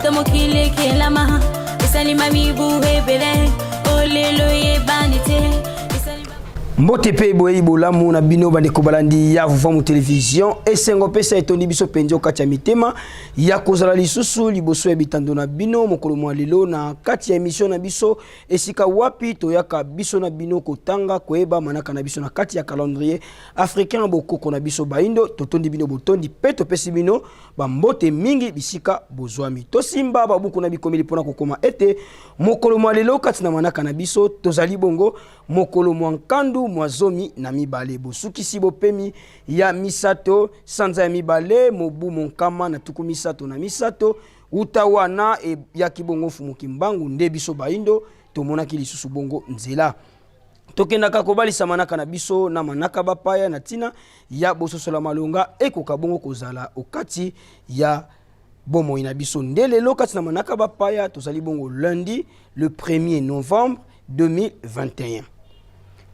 to mokili kelama esali mami buhe bele olelo ye banite. Mbote pe boye bolamu na bino bandeko balandi ya VUVAMU télévision esengo pesa etondi biso penjo kati ya mitema ya kozala lisusu liboso ya bitando na bino mokolo mwa lelo na kati ya émission na biso esika wapi toyaka biso na bino kotanga koyeba manaka na biso na kati ya calendrier africain bokoko na biso baindo totondi bino botondi pe topesi bino bambote mingi bisika bozwami tosimba babuku na bikomeli pona kokoma ete mokolo mwa lelo kati na manaka na biso tozali bongo mokolo mwa nkandu mwazomi na mibale bosukisi bopemi ya misato sanza ya mibale mobu monkama na tuku misato na misato utawana e ya kibongo fumuki mbangu nde biso baindo tomonaki lisusu bongo nzela tokendaka kobalisa manaka na biso na manaka bapaya na tina ya bososola malonga ekoka bongo kozala okati ya bomoi na biso nde lelo kati na manaka bapaya tozali bongo lundi le 1er novembre 2021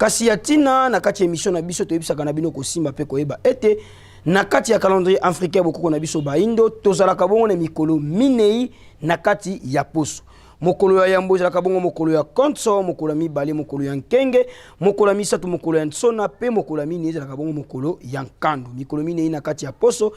kasi ya tina na kati ya émission na biso toyebisaka na bino kosimba pe koyeba ete na kati ya calendrier africain bokoko na biso baindo tozalaka bongo na mikolo minei na kati ya poso mokolo ya yambo ezalaka bongo mokolo ya konso mokolo ya mibale mokolo ya nkenge mokolo ya misato mokolo ya nsona pe mokolo ya minei ezalaka bongo mokolo ya nkandu mikolo minei na kati ya poso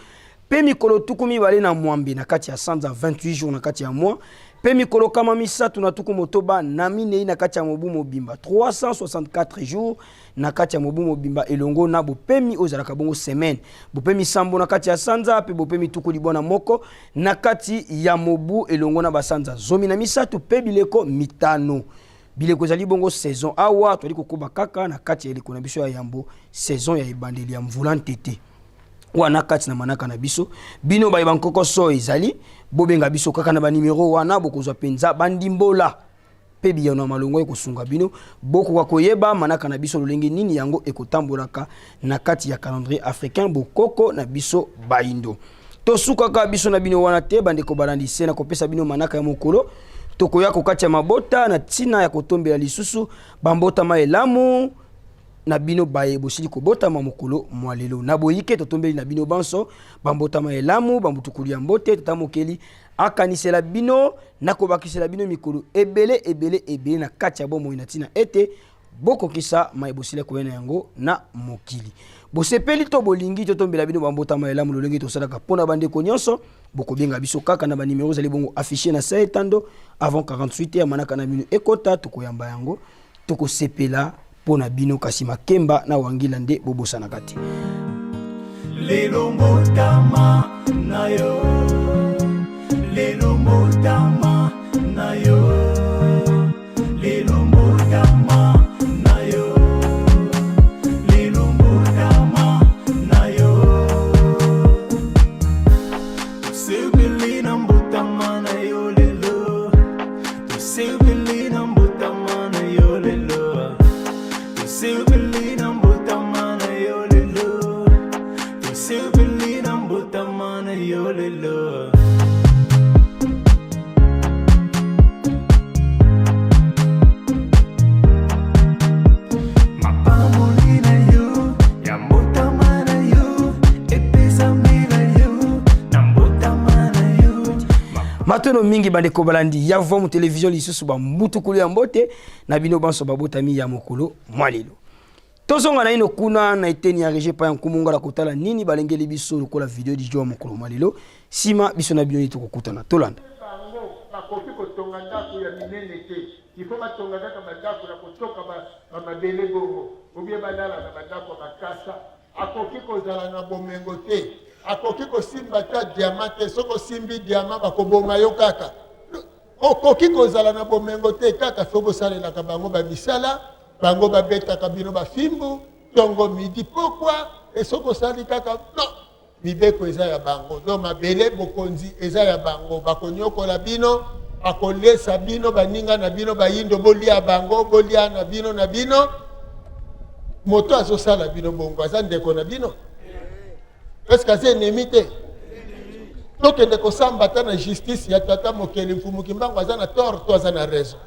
pe mikolo tuku mibale na mwambe na kati ya sanza 28 jours na kati ya mois pe mikolo kama misato na tuku motoba na minei na kati ya mobu mobimba 364 jours na kati ya mobu mobimba elongo na bopemi ozalaka bongo semaine bopemi sambo na kati ya sanza pe bopemi tuku libona moko na kati ya mobu elongo na basanza zomi na misato pe bileko mitano bileko ezali bongo saison awa toali kokoba kaka na kati ya eleko na biso ya yambo saison ya ebandeli ya mvula ntete wana kati na manaka na biso bino baye bankoko so ezali bobenga biso kaka na ba numero wana bokozwa penza bandimbola pe biya na malongo ekosunga bino boko koyeba manaka na biso lolenge nini yango ekotambolaka na kati ya calendrier africain bokoko na biso baindo tosuka ka biso na bino wana te bandeko balandi sena kopesa bino manaka ya mokolo tokoya ko kati ya mabota na tina ya kotombela lisusu bambota maelamu na bino baye bosili kobota mokolo mwalelo na boyike totombeli na bino banso bambota maelamu bambutukuli ya mbote tata Mokili akanisela bino na kobakisela bino mikolo ebele na kati ya bomoi na tina ete bokokisa maye bosile koyena yango na mokili bosepeli to bolingi totombela bino bambota maelamu lolenge tosalaka pona bandeko nyonso bokobenga biso kaka na ba numero zali bongo affiché na sa etando avant 48 ya manaka na bino ekota tokoyamba yango tokosepela pona bino kasi makemba na wangila nde bobosana kati lelo mbotama na yo lelo mbotama na yo lelo mbotama na yo lelo mbotama na yo sebelina mbotama na yo lelo sebelina mbotama na yo lelo sebelina mbotama na yo lelo sebelina mbotama na yo lelo Matono mingi bandeko balandi ya VUVAMU télévision lisusu ba mbutukulu ya mbote na bino banso babotami ya mokolo mwalelo tozonga na ino kuna na eteni ya regie pa ya nkumunga la kotala nini balengeli biso lokola video di jo mokolo mwalelo sima biso na bino ni tokokutana tolanda bakoki kotonga ndako ya minene te ifo batonga kaka bandako na kotoka bamabele bongo obie balala na bandako makasa akoki kozala na bomengo te akoki kosimba ta diamant te soko simbi diamant bakoboma yo kaka okoki kozala na bomengo te kaka fo bosalelaka bango babisala bango babetaka bino bafimbu tongo midi pokwa esoko osali kaka no mibeko eza ya bango no mabele bokonzi eza ya bango bakonyokola bino bakolesa bino baninga na bino bayindo bolia bango bolia na bino moto azosala bino bongo aza ndeko na bino est-ce que c'est ennemi te tokende kosamba ta na justice ya tata Mokili mfumuki mbango aza na tort to aza na raison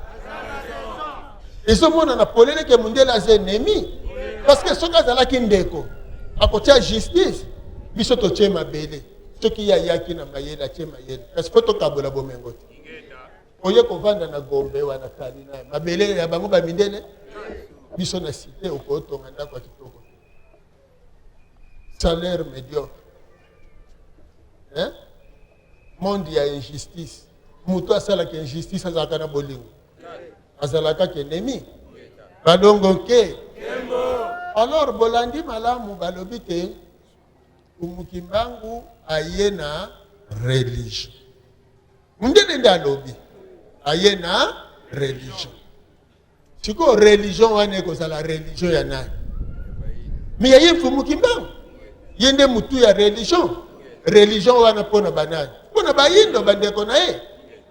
ezomona na polele ke mundela aza ennemi parce que soki azalaki ndeko akotia justice biso totie mabele Ce qui y a yaki na mayele atie mayele. Parce que photo kabola bomengo. Oye ko vanda na Gombe wana kalina. Mabele ya bango ba mindele. Biso na cité okoto nganda kwa kitoko. Salaire médiocre. Hein? Monde ya injustice. Muto asala ke injustice azaka na bolingo. Azalaka ke nemi. Balongo ke. Alors bolandi malamu balobite umukimbangu ayena religion. Mundele ndalobi ayena religion. Siko religion wane ko sala religion ya nani? Mi yaye mukimbangu. Yende mutu ya religion. Religion wana pona banani. Pona bayindo bandeko na e.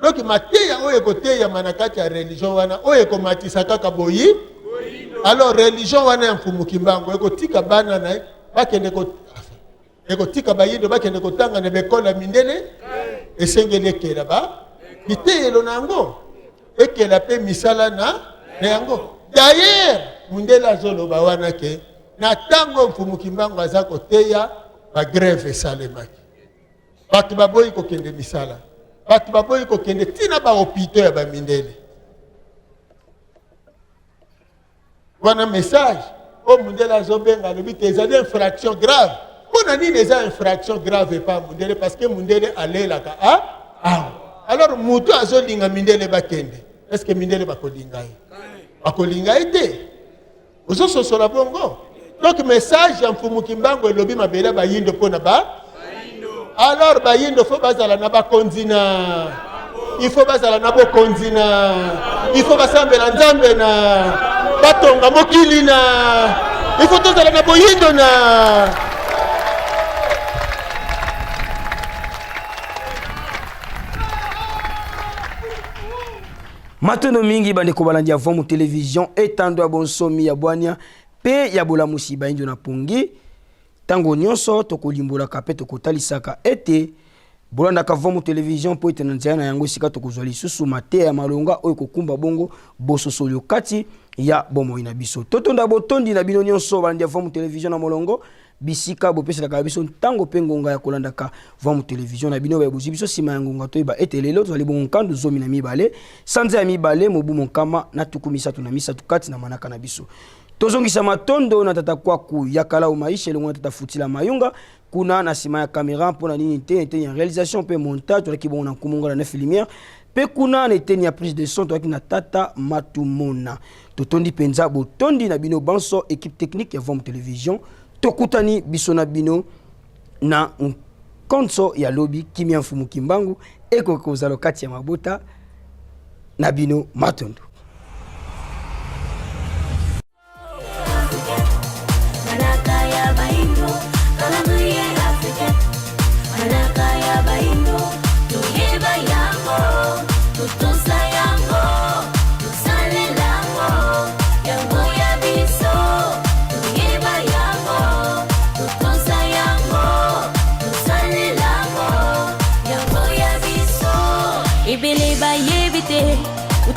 Donc mateya oye kote ya manakati ya religion wana oye ko matisa kaka boyi. Alors religion wana mfumukimbangu eko tika bana na bakende ko eko tika bayindo bakende ko tanga na bekola mindele esengele kela ba bitelo nango ekela pe misala na yango. D'ailleurs mundela zolo ba wana ke na tango mfumukimbangu azako teya ba grève salemaki. Batu baboyi ko kende misala. Batu baboyi ko kende tina ba hôpital ya ba mindele. Wana message au mundela zobenga le but des infractions graves. Pona ni les infractions graves pas mundele parce que mundele allait là alors mutu azolinga mindele bakende. Est-ce que mindele bakolinga yi? Bakolinga ite. Ozo sosola bongo. Donc message en Mfumukimbangu elobi mabela bayindo pona ba. Alors bayindo faut bazala na bakonzina. Il faut bazala na bokonzina. Il faut basambela nzambe na batonga mokili na. Il faut tozala na boyindo na. Matono mingi bandeko balandi ya VUVAMU télévision etando ya bonsomi ya bwania pe ya bolamusi bainjo na pongi tango nyonso tokolimbola kape tokotalisaka ete bolanda ka VUVAMU télévision po etena nzaya na yango sika tokozwali susu mate ya malonga oyo kokumba bongo bososoli kati ya bomoi na biso totonda botondi na bino nyonso balandi ya VUVAMU télévision na molongo bisika bopesela ka biso ntango pe ngonga ya kolanda ka VUVAMU télévision na bino ba buzi biso sima ya ngonga to ba ete lelo tozali bongo kandu zomi na mibale sanza ya mibale mobu monkama na tukumisa tuna misa tukati na manaka na biso tozongisa matondo na tata kwaku ya kala umaisha elongo na tata futila mayunga kuna na sima ya kamera mpona nini te ya réalisation pe montage tolaki bongo na kumunga na lumière pe kuna na eteni ya prise de son tolaki na tata matumona totondi penza botondi na bino banso équipe technique ya VUVAMU télévision tokutani biso na bino na konso ya lobi kimia Mfumukimbangu eko kozalo kati ya mabota na bino matondo.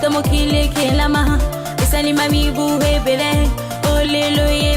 Mokili kelama, esali mami buhebele, olelo ye